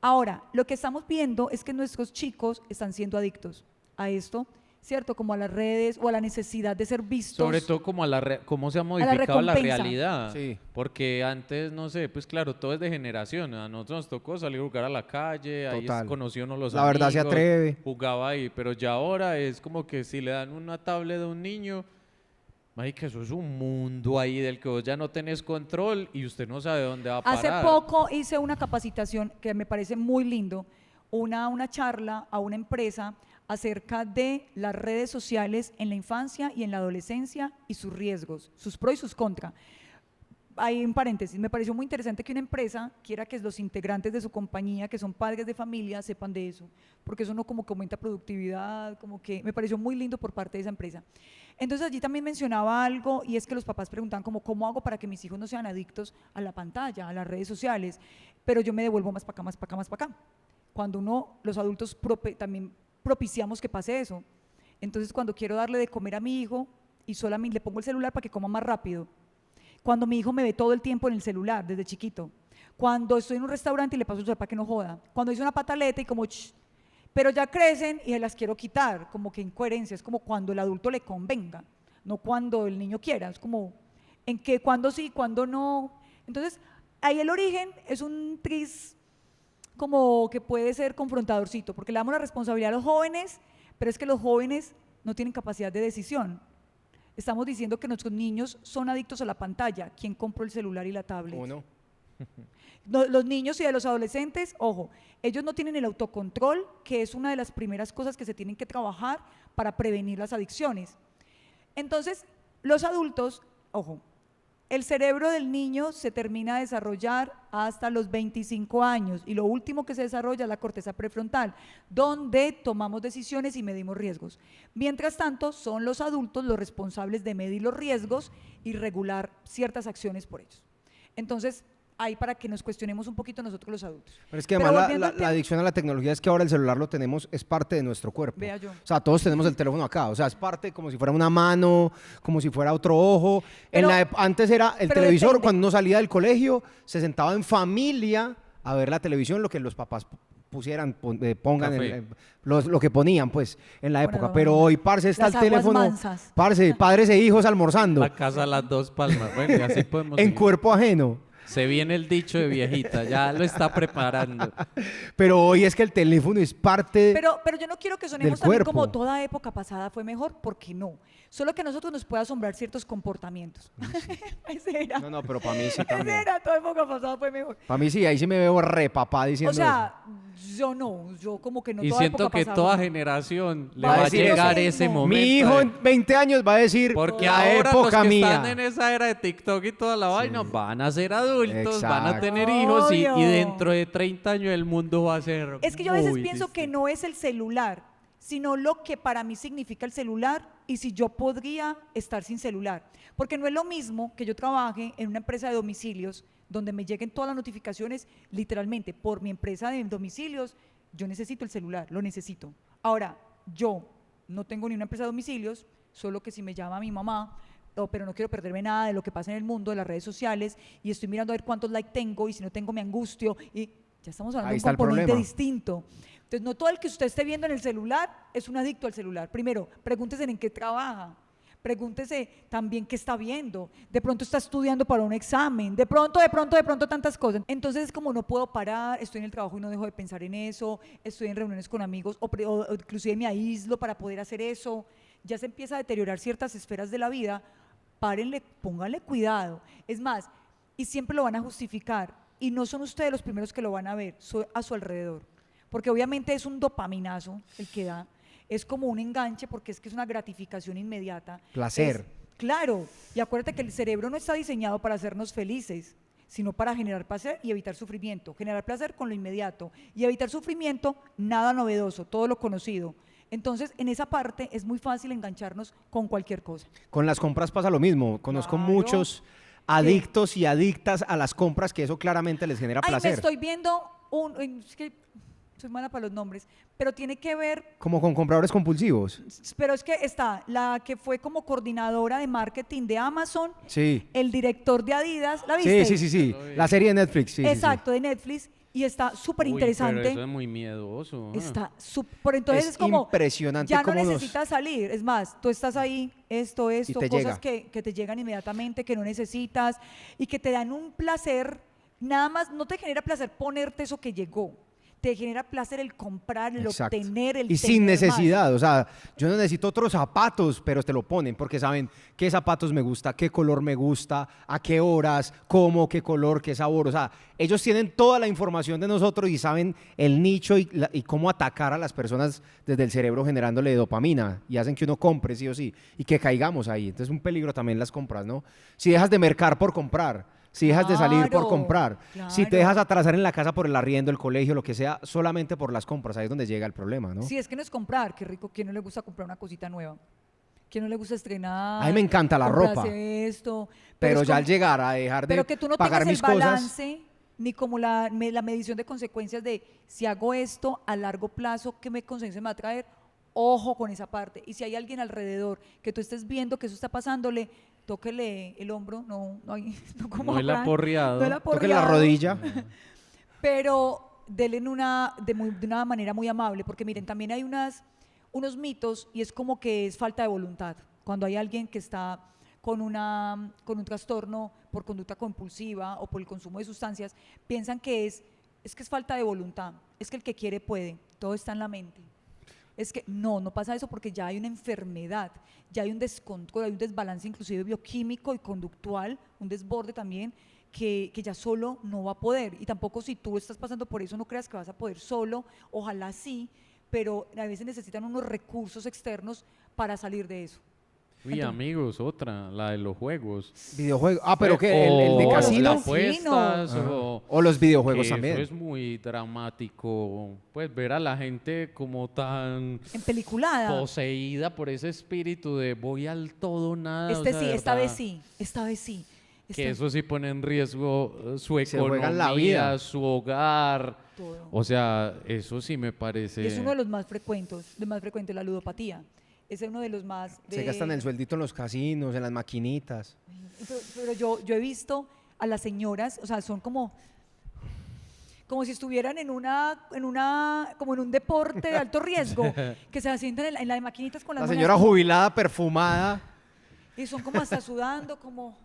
Ahora, lo que estamos viendo es que nuestros chicos están siendo adictos a esto, ¿cierto? Como a las redes o a la necesidad de ser vistos. Sobre todo como cómo se ha la modificado la recompensa. realidad. Sí. Porque antes, no sé, pues claro, todo es de generación. A nosotros nos tocó salir a jugar a la calle, ahí Total. conoció uno los La amigos. verdad se atreve. Jugaba ahí, pero ya ahora es como que si le dan una tablet a un niño, marica, eso es un mundo ahí del que vos ya no tenés control y usted no sabe dónde va a parar. Hace poco hice una capacitación que me parece muy lindo, una charla a una empresa acerca de las redes sociales en la infancia y en la adolescencia y sus riesgos, sus pros y sus contras. Hay un paréntesis, me pareció muy interesante que una empresa quiera que los integrantes de su compañía, que son padres de familia, sepan de eso, porque eso no como que aumenta productividad, como que me pareció muy lindo por parte de esa empresa. Entonces allí también mencionaba algo y es que los papás preguntan como ¿cómo hago para que mis hijos no sean adictos a la pantalla, a las redes sociales? Pero yo me devuelvo más para acá, más para acá, más para acá. Cuando los adultos también propiciamos que pase eso. Entonces cuando quiero darle de comer a mi hijo y solamente le pongo el celular para que coma más rápido, cuando mi hijo me ve todo el tiempo en el celular, desde chiquito, cuando estoy en un restaurante y le paso el celular para que no joda, cuando hice una pataleta y como, pero ya crecen y se las quiero quitar, como que incoherencia, es como cuando el adulto le convenga, no cuando el niño quiera, es como en que cuando sí, cuando no. Entonces, ahí el origen es un tris como que puede ser confrontadorcito, porque le damos la responsabilidad a los jóvenes, pero es que los jóvenes no tienen capacidad de decisión. Estamos diciendo que nuestros niños son adictos a la pantalla. ¿Quién compró el celular y la tablet? Uno. Los niños y de los adolescentes, ojo, ellos no tienen el autocontrol, que es una de las primeras cosas que se tienen que trabajar para prevenir las adicciones. Entonces, los adultos, ojo, el cerebro del niño se termina de desarrollar hasta los 25 años y lo último que se desarrolla es la corteza prefrontal, donde tomamos decisiones y medimos riesgos. Mientras tanto, son los adultos los responsables de medir los riesgos y regular ciertas acciones por ellos. Entonces, ahí para que nos cuestionemos un poquito nosotros los adultos. Pero es que Pero además volviendo al la tema- adicción a la tecnología es que ahora el celular lo tenemos, es parte de nuestro cuerpo. Vea yo. O sea, todos tenemos el teléfono acá, o sea, es parte como si fuera una mano, como si fuera otro ojo. Pero- Antes era el pero televisor, depende. cuando uno salía del colegio, se sentaba en familia a ver la televisión, lo que los papás pusieran, pongan, Café. lo que ponían pues en la Bueno, época. no, Pero no. hoy, parce, está Las el aguas teléfono, mansas. parce, padres e hijos almorzando, La casa a las dos palmas. Bueno, y así podemos en seguir. cuerpo ajeno. Se viene el dicho de viejita, ya lo está preparando. Pero hoy es que el teléfono es parte Pero yo no quiero que sonemos del también cuerpo. como toda época pasada fue mejor, porque no. Solo que a nosotros nos puede asombrar ciertos comportamientos. Ese era. No, pero para mí sí Ese también. era, toda época pasada fue mejor. Para mí sí, ahí sí me veo re papá diciendo O sea, yo no, yo como que no Y toda siento época que pasada toda fue- generación le Va a va a decir llegar eso. ese No. momento. mi hijo de- en 20 años va a decir Porque la ahora los época que mía. están en esa era de TikTok y toda la vaina van a ser adultos, van a Exacto. tener hijos y Obvio. dentro de 30 años el mundo va a ser Es que yo a veces muy pienso que distinto. no es el celular, sino lo que para mí significa el celular y si yo podría estar sin celular. Porque no es lo mismo que yo trabaje en una empresa de domicilios donde me lleguen todas las notificaciones literalmente por mi empresa de domicilios. Yo necesito el celular, lo necesito. Ahora, yo no tengo ni una empresa de domicilios, solo que si me llama mi mamá, pero no quiero perderme nada de lo que pasa en el mundo, de las redes sociales, y estoy mirando a ver cuántos likes tengo, y si no tengo me angustio, y ya estamos hablando Ahí de está un el componente problema. distinto. Entonces, no todo el que usted esté viendo en el celular es un adicto al celular. Primero, pregúntese en qué trabaja. Pregúntese también qué está viendo. De pronto está estudiando para un examen. De pronto tantas cosas. Entonces es como no puedo parar, estoy en el trabajo y no dejo de pensar en eso, estoy en reuniones con amigos o inclusive me aíslo para poder hacer eso. Ya se empieza a deteriorar ciertas esferas de la vida. Párenle, pónganle cuidado. Es más, y siempre lo van a justificar. Y no son ustedes los primeros que lo van a ver, a su alrededor. Porque obviamente es un dopaminazo el que da. Es como un enganche porque es que es una gratificación inmediata. Placer. Claro, y acuérdate que el cerebro no está diseñado para hacernos felices. sino para generar placer y evitar sufrimiento. Generar placer con lo inmediato y evitar sufrimiento, nada novedoso, todo lo conocido. Entonces, en esa parte es muy fácil engancharnos con cualquier cosa. Con las compras pasa lo mismo. Conozco Claro. muchos adictos y adictas a las compras que eso claramente les genera Ay, me placer. estoy viendo es que soy mala para los nombres, pero tiene que ver, Como con compradores compulsivos. pero es que está la que fue como coordinadora de marketing de Amazon, Sí. el director de Adidas, ¿la viste? Sí. La serie de Netflix. Sí, sí, sí. Exacto, de Netflix, y está súper Uy, interesante. pero eso es muy miedoso. Está por entonces Es es como impresionante ya no cómo nos- necesitas salir, es más, tú estás ahí, esto, te cosas llega. que te llegan inmediatamente, que no necesitas y que te dan un placer, nada más, no te genera placer ponerte eso que llegó, te genera placer el comprar, el Exacto. obtener, el y sin tener más. necesidad, o sea, yo no necesito otros zapatos, pero te lo ponen porque saben qué zapatos me gusta, qué color me gusta, a qué horas, cómo, qué color, qué sabor, o sea, ellos tienen toda la información de nosotros y saben el nicho y cómo atacar a las personas desde el cerebro generándole dopamina y hacen que uno compre sí o sí y que caigamos ahí. Entonces es un peligro también las compras, ¿no? Si dejas de mercar por comprar, si dejas de salir por Claro, comprar, si te claro. dejas atrasar en la casa por el arriendo, el colegio, lo que sea, solamente por las compras, ahí es donde llega el problema, ¿no? Sí, es que no es comprar, qué rico, ¿quién no le gusta comprar una cosita nueva? ¿Quién no le gusta estrenar? A mí me encanta la comprarse ropa. Esto, Pero es ya como- al llegar a dejar de pero que tú no pagar tengas mis el cosas, balance ni como la medición de consecuencias de si hago esto a largo plazo, ¿qué me consecuencias me va a traer? Ojo con esa parte. Y si hay alguien alrededor que tú estés viendo que eso está pasándole, tóquele el hombro, no como No el Frank, aporreado. no el toque la aporreado, rodilla. pero denle de una manera muy amable, porque miren, también hay unos mitos y es como que es falta de voluntad. Cuando hay alguien que está con un trastorno por conducta compulsiva o por el consumo de sustancias, piensan que es que es falta de voluntad, es que el que quiere puede, todo está en la mente. Es que no pasa eso porque ya hay una enfermedad, ya hay un descontrol, hay un desbalance inclusive bioquímico y conductual, un desborde también, que ya solo no va a poder. Y tampoco si tú estás pasando por eso no creas que vas a poder solo, ojalá sí, pero a veces necesitan unos recursos externos para salir de eso. Uy, amigos, otra, la de los juegos. Videojuegos. Ah, pero ¿qué? ¿El de O casino? las apuestas, O los videojuegos que también. Eso es muy dramático, pues ver a la gente como tan En peliculada. poseída por ese espíritu de voy al todo o nada. o sea, de Esta vez verdad, sí, esta vez sí. Que eso sí pone en riesgo su Se juegan la economía, vida. su hogar. Todo. O sea, eso sí me parece. Es uno de los más frecuentes, la ludopatía. Es uno de los más... Se gastan el sueldito en los casinos, en las maquinitas. Pero yo he visto a las señoras, o sea, son como si estuvieran como en un deporte de alto riesgo, que se asientan en la de maquinitas con las La monedas señora como- jubilada, perfumada. y son como hasta sudando, como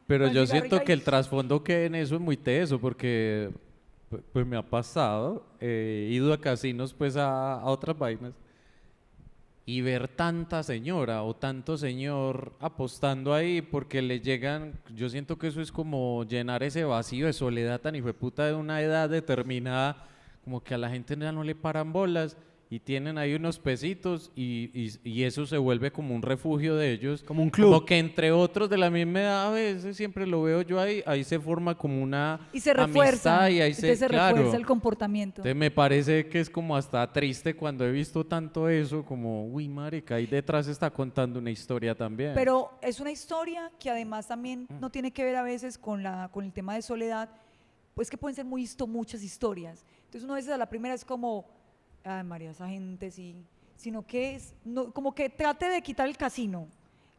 Pero con yo el siento cigarrillo que ahí. el trasfondo que en eso es muy teso, porque pues me ha pasado, he ido a casinos pues a otras vainas y ver tanta señora o tanto señor apostando ahí porque le llegan, yo siento que eso es como llenar ese vacío de soledad tan hijueputa de una edad determinada, como que a la gente ya no le paran bolas y tienen ahí unos pesitos y eso se vuelve como un refugio de ellos. Como un club. Como que entre otros de la misma edad, a veces siempre lo veo yo ahí se forma como una Y se refuerza, amistad y ahí entonces se claro. refuerza el comportamiento. Entonces me parece que es como hasta triste cuando he visto tanto eso, como, uy, marica, ahí detrás está contando una historia también. Pero es una historia que además también no tiene que ver a veces con el tema de soledad, pues que pueden ser muchas historias. Entonces uno a veces a la primera es como, ay María, esa gente sí, sino que es como que trate de quitar el casino,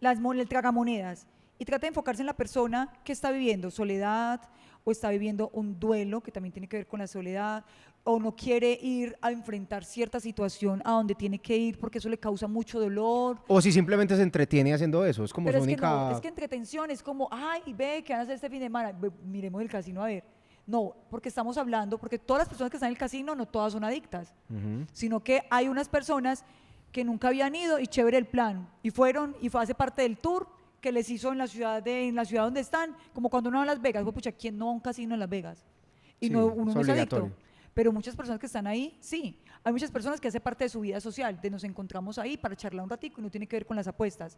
el tragamonedas, y trate de enfocarse en la persona que está viviendo soledad o está viviendo un duelo que también tiene que ver con la soledad, o no quiere ir a enfrentar cierta situación a donde tiene que ir porque eso le causa mucho dolor. O si simplemente se entretiene haciendo eso. Es como Pero su es que única... no, es que entretención es como, ay, ve, ¿qué van a hacer este fin de semana? Miremos el casino a ver. No, porque estamos hablando, porque todas las personas que están en el casino no todas son adictas, sino que hay unas personas que nunca habían ido y chévere el plan, y fueron y hace parte del tour que les hizo en la ciudad donde están, como cuando uno va a Las Vegas, pues pucha, ¿quién no va a un casino en Las Vegas? Y Sí, no, uno es no es adicto. obligatorio. pero muchas personas que están ahí, sí. Hay muchas personas que hace parte de su vida social, de nos encontramos ahí para charlar un ratico y no tiene que ver con las apuestas.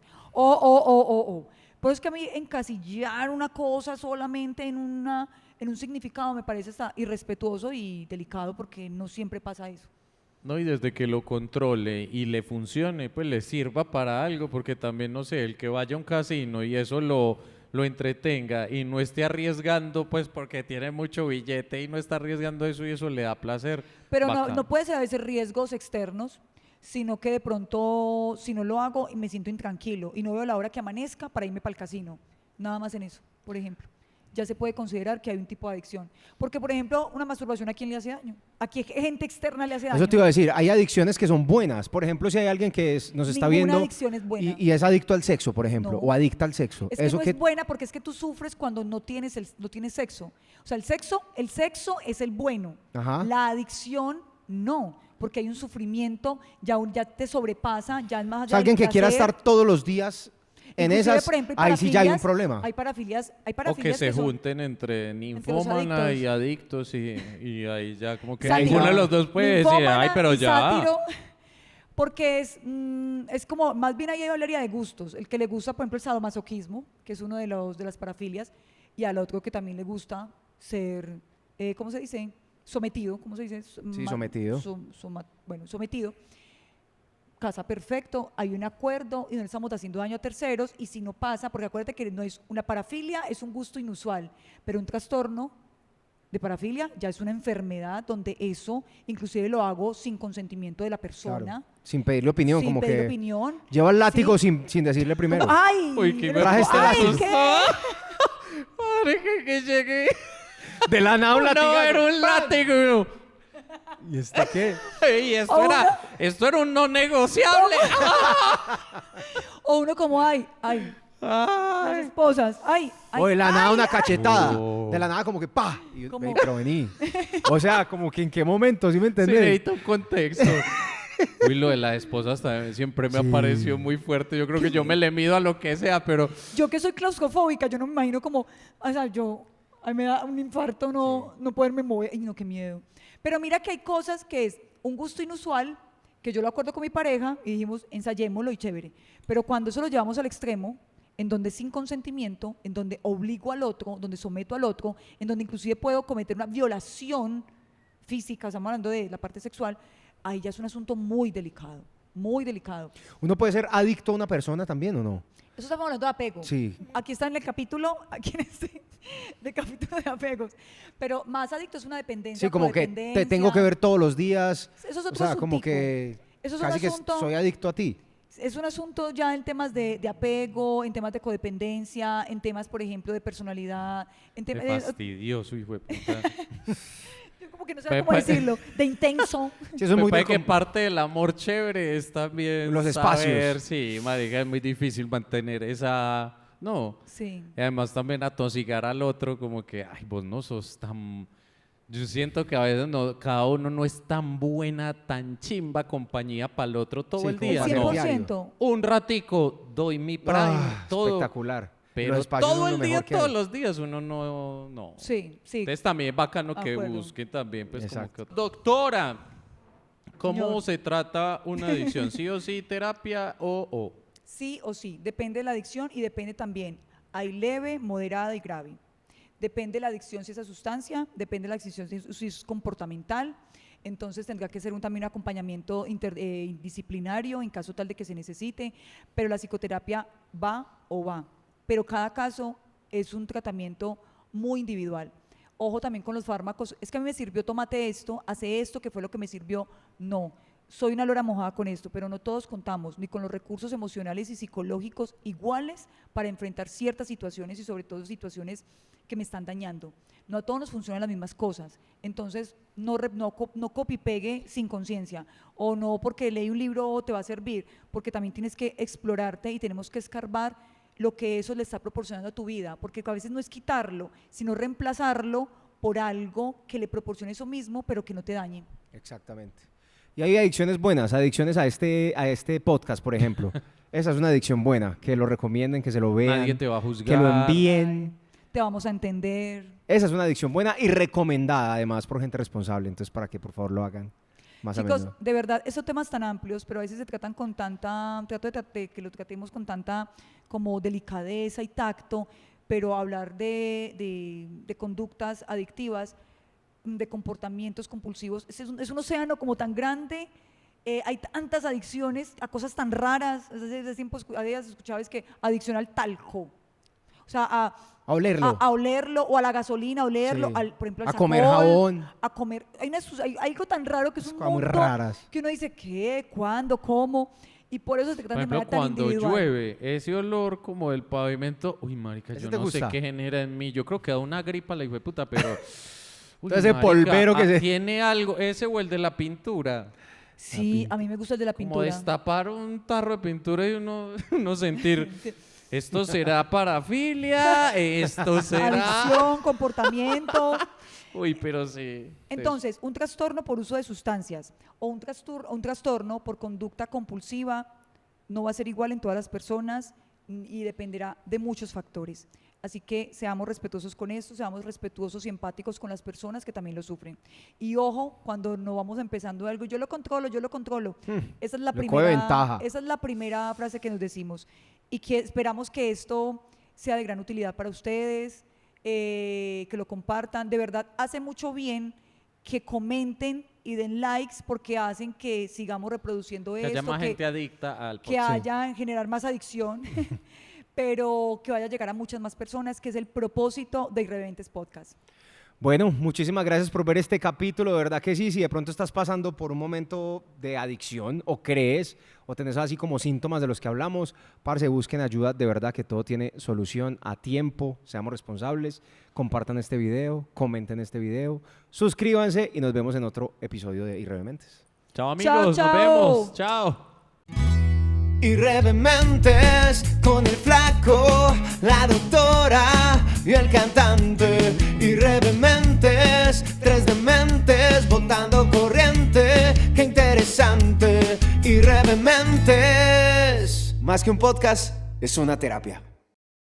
Pero es que a mí encasillar una cosa solamente en un significado me parece hasta irrespetuoso y delicado porque no siempre pasa eso. No, y desde que lo controle y le funcione, pues le sirva para algo, porque también, no sé, el que vaya a un casino y eso lo entretenga y no esté arriesgando, pues porque tiene mucho billete y no está arriesgando eso y eso le da placer. Pero bacán. no puede ser a veces riesgos externos, sino que de pronto, si no lo hago, me siento intranquilo y no veo la hora que amanezca para irme para el casino. Nada más en eso, por ejemplo. Ya se puede considerar que hay un tipo de adicción. Porque, por ejemplo, una masturbación, ¿a quién le hace daño? ¿A qué gente externa le hace daño? Eso te iba a decir, hay adicciones que son buenas. Por ejemplo, si hay alguien que nos está Ninguna viendo adicción es buena. y es adicto al sexo, por ejemplo, No. o adicta al sexo. Es que eso no que es buena porque es que tú sufres cuando no tienes sexo. O sea, el sexo es el bueno. Ajá. La adicción no, porque hay un sufrimiento, ya te sobrepasa, ya es más o allá sea, alguien del que quiera placer. estar todos los días en Inclusive, esas, por ejemplo, ahí sí ya hay un parafilias, problema. Hay parafilias O que se son- junten entre los ninfómana adictos. y adictos y ahí ya como que Sátiro. ninguno de los dos puede decir, Ninfómana ay, pero y ya. sátiro, porque es como, más bien ahí hablaría de gustos. El que le gusta, por ejemplo, el sadomasoquismo, que es uno de las parafilias, y al otro que también le gusta ser, ¿cómo se dice? Sometido, ¿cómo se dice? Sí, sometido. Bueno, sometido. Casa perfecto, hay un acuerdo y no le estamos haciendo daño a terceros, y si no pasa, porque acuérdate que no es una parafilia, es un gusto inusual, pero un trastorno de parafilia ya es una enfermedad donde eso inclusive lo hago sin consentimiento de la persona, Claro. Sin pedirle opinión, sin como pedir que opinión. lleva el látigo Sí. sin decirle primero. ¡Ay! Uy, qué Traje este ¡Ay, látigo. qué! Madre, que llegué. De la nada un No, latigazo. era un látigo. ¿Y este qué? Y Ahora- esto era un no negociable. O uno como, ay, las esposas, ay, O de la nada una cachetada. No. De la nada como que ¡pa! Y, Como- "Ey, pero vení". O sea, como que en qué momento, ¿sí me Se entendés? necesita un contexto. Uy, lo de las esposas también siempre me ha parecido muy fuerte. Yo creo que yo me le mido a lo que sea, pero yo que soy claustrofóbica, yo no me imagino como, o sea, a mí me da un infarto no poderme mover, ay no, qué miedo. Pero mira que hay cosas que es un gusto inusual, que yo lo acuerdo con mi pareja y dijimos, ensayémoslo y chévere. Pero cuando eso lo llevamos al extremo, en donde sin consentimiento, en donde obligo al otro, donde someto al otro, en donde inclusive puedo cometer una violación física, estamos hablando de la parte sexual, ahí ya es un asunto muy delicado, muy delicado. ¿Uno puede ser adicto a una persona también o no? Eso estamos hablando de apego. Sí. Aquí está en el capítulo, aquí en este de capítulo de apegos. Pero más adicto es una dependencia. Sí, como que te codependencia. tengo que ver todos los días. Eso es O otro sea, como asuntico. que Eso es casi un que asunto- soy adicto a ti. Es un asunto ya en temas de apego, en temas de codependencia, en temas, por ejemplo, de personalidad, en qué temas fastidioso, hijo de puta. como que no sé Me cómo parece- decirlo, de intenso. Sí, eso es Me muy parece que de- parte del amor chévere es también Los saber, espacios. sí, marica, es muy difícil mantener esa... No. Sí. Y además también atosigar al otro como que, ay, vos no sos tan... Yo siento que a veces cada uno no es tan buena, tan chimba compañía para el otro todo Sí, el como día. para No. el diario. 100%. Un ratico doy mi prime, todo. Espectacular. Pero Los espacios todo son el lo día, mejor que todos hay. los días uno no. Sí, sí. Entonces también es bacano que Acuerdo. busquen también, pues como Exacto. que... Doctora, ¿cómo Señor. se trata una adicción? ¿Sí o sí terapia o? Sí o sí, depende de la adicción y depende también. Hay leve, moderada y grave. Depende de la adicción si es a sustancia, depende de la adicción si es comportamental. Entonces tendrá que ser también un acompañamiento disciplinario en caso tal de que se necesite, pero la psicoterapia va. Pero cada caso es un tratamiento muy individual. Ojo también con los fármacos, es que a mí me sirvió, tómate esto, hace esto, que fue lo que me sirvió. No, soy una lora mojada con esto, pero no todos contamos ni con los recursos emocionales y psicológicos iguales para enfrentar ciertas situaciones y sobre todo situaciones que me están dañando. No a todos nos funcionan las mismas cosas, entonces no copy pegue sin conciencia, o no porque leí un libro te va a servir, porque también tienes que explorarte y tenemos que escarbar lo que eso le está proporcionando a tu vida, porque a veces no es quitarlo, sino reemplazarlo por algo que le proporcione eso mismo, pero que no te dañe. Exactamente. Y hay adicciones buenas, adicciones a este podcast, por ejemplo. Esa es una adicción buena, que lo recomienden, que se lo vean, Nadie te va a juzgar. que lo envíen. te vamos a entender. Esa es una adicción buena y recomendada además por gente responsable, entonces para que por favor lo hagan más a Chicos, menudo. de verdad, esos temas tan amplios, pero a veces se tratan con tanta, de que lo tratemos con tanta como delicadeza y tacto, pero hablar de conductas adictivas, de comportamientos compulsivos, es un océano como tan grande. Hay tantas adicciones a cosas tan raras. Hace tiempo días escuchaba es que adicción al talco, o sea, A olerlo. a olerlo, o a la gasolina, a olerlo, Sí. por ejemplo, al A comer Sacol, jabón. a comer. Hay algo tan raro que es un Cosas muy mundo raras. que uno dice, ¿qué? ¿Cuándo? ¿Cómo? Y por eso se Por tratan de ejemplo, manera tan cuando individual. llueve, ese olor como del pavimento, uy, marica, ¿Ese yo te no sé gusta? qué genera en mí. Yo creo que da una gripa la hijueputa, pero... uy, Todo ese polvero que se- tiene algo, ese o el de la pintura. Sí, a mí me gusta el de la Como pintura. destapar un tarro de pintura y uno sentir, esto será parafilia, esto será... Adicción, comportamiento. Uy, pero sí. Entonces, un trastorno por uso de sustancias o un trastorno por conducta compulsiva no va a ser igual en todas las personas y dependerá de muchos factores. Así que seamos respetuosos con esto, seamos respetuosos y empáticos con las personas que también lo sufren. Y ojo, cuando no vamos empezando algo, yo lo controlo. Esa es la Le coge ventaja. esa es la primera frase que nos decimos. Y que esperamos que esto sea de gran utilidad para ustedes, que lo compartan. De verdad, hace mucho bien que comenten y den likes porque hacen que sigamos reproduciendo Que haya esto, más gente adicta al que podcast. haya generar más adicción, pero que vaya a llegar a muchas más personas, que es el propósito de Irreverentes Podcast. Bueno, muchísimas gracias por ver este capítulo, de verdad que sí, si de pronto estás pasando por un momento de adicción o crees o tenés así como síntomas de los que hablamos, parce, busquen ayuda, de verdad que todo tiene solución a tiempo, seamos responsables, compartan este video, comenten este video, suscríbanse y nos vemos en otro episodio de Irrevementes. Chao amigos, Chao, nos chao. vemos. Chao. Irrevementes con el flaco, la doctora y el cantante. Irrevementes, tres dementes botando corriente. Qué interesante. Irrevementes, más que un podcast, es una terapia.